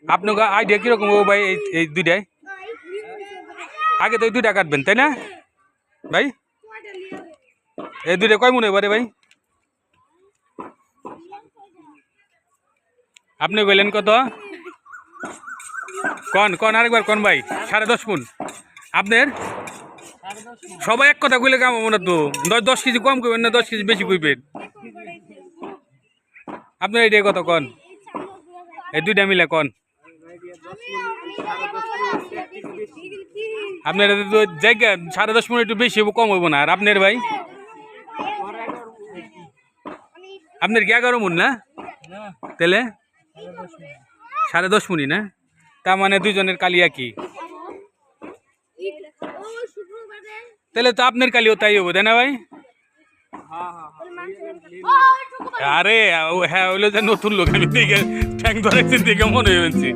আপনার আইডিয়া কিরকম ও ভাই এই দুইটাই আগে তো এই দুইটা কাটবেন তাই না ভাই এই দুইটা কয় মনে পারে ভাই আপনি বললেন কত কন আরেকবার কন ভাই 10.5 মণ আপনার সবাই এক কথা কইলে কাম মনে তো 10 কেজি কম করবেন না 10 কেজি বেশি কইবেন আপনার এইটা কত কন এই দুইটা মিলে কন আপনার জায়গা 10.5 মণ একটু বেশি কম হইব না আর আপনার ভাই আপনার কি 11 মণ না তাহলে 10.5 মণই না তার মানে দুইজনের কালি একই তাহলে তো আপনার কালিও তাই হবো তাই না ভাই আরে হ্যাঁ ওইলো যে নতুন লোক আমি দিকে ঠ্যাং ধরেছি দিকে মনে হয়েছি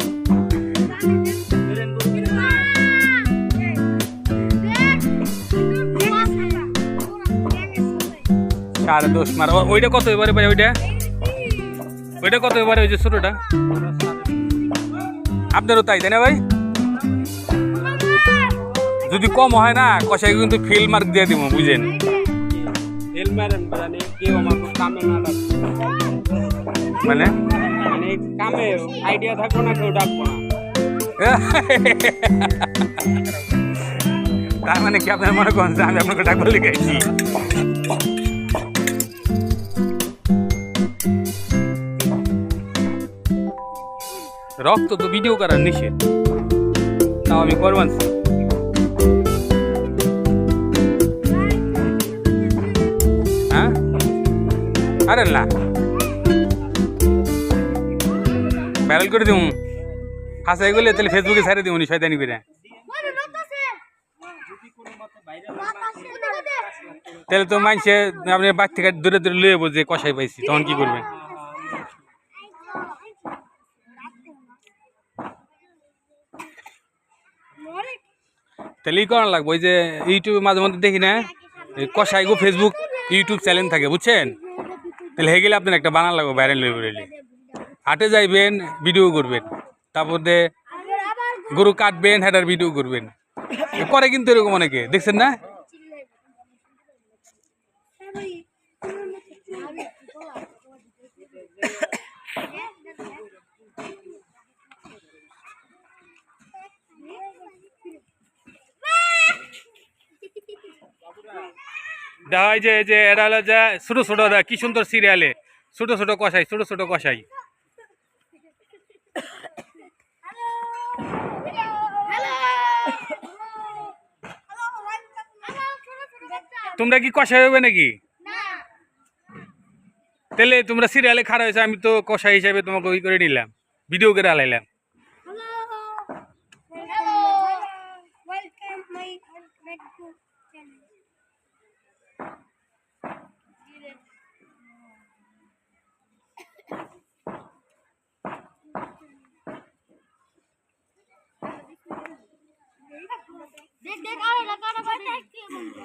সাড়ে 10 মার ওইটা কত এবারে ভাই ওইটা কত এবারে ওই যে ছোটটা আপনারও তাই তাই না ভাই যদি কম হয় না কষাই কিন্তু ফিল মার্ক দিয়ে দিব বুঝেন মানে কামে আইডিয়া থাকবো না কেউ ডাকবো না তার মানে কি আপনার মনে করেন যে আমি আপনাকে ডাকবো লিখেছি রক্ত তো ভিডিও করার নিষেধ তাও আমি করবান হ্যাঁ আরে না ভাইরাল করে দিব হাসাই গেলে তাহলে ফেসবুকে ছেড়ে দিব নি শয়তানি করে তাহলে তো মানছে আপনি বাড়ি থেকে দূরে দূরে লয়ে যে কষাই পাইছি তখন কি করবেন তাহলে করা লাগবে ওই যে ইউটিউবে মাঝে মধ্যে দেখি না কষাই গো ফেসবুক ইউটিউব চ্যানেল থাকে বুঝছেন তাহলে হয়ে গেলে আপনার একটা বানা লাগবে ভাইরাল হয়ে বেরোলে হাটে যাইবেন ভিডিও করবেন তারপরে গরু কাটবেন হেটার ভিডিও করবেন করে কিন্তু এরকম অনেকে দেখছেন না দেখা যে এরা হলো যে ছোট ছোট কি সুন্দর সিরিয়ালে ছোট ছোট কষাই তোমরা কি কষাই হবে নাকি তাহলে তোমরা সিরিয়ালে খারাপ হয়েছে আমি তো কষাই হিসাবে তোমাকে ওই করে নিলাম ভিডিও করে আলাইলাম দেখ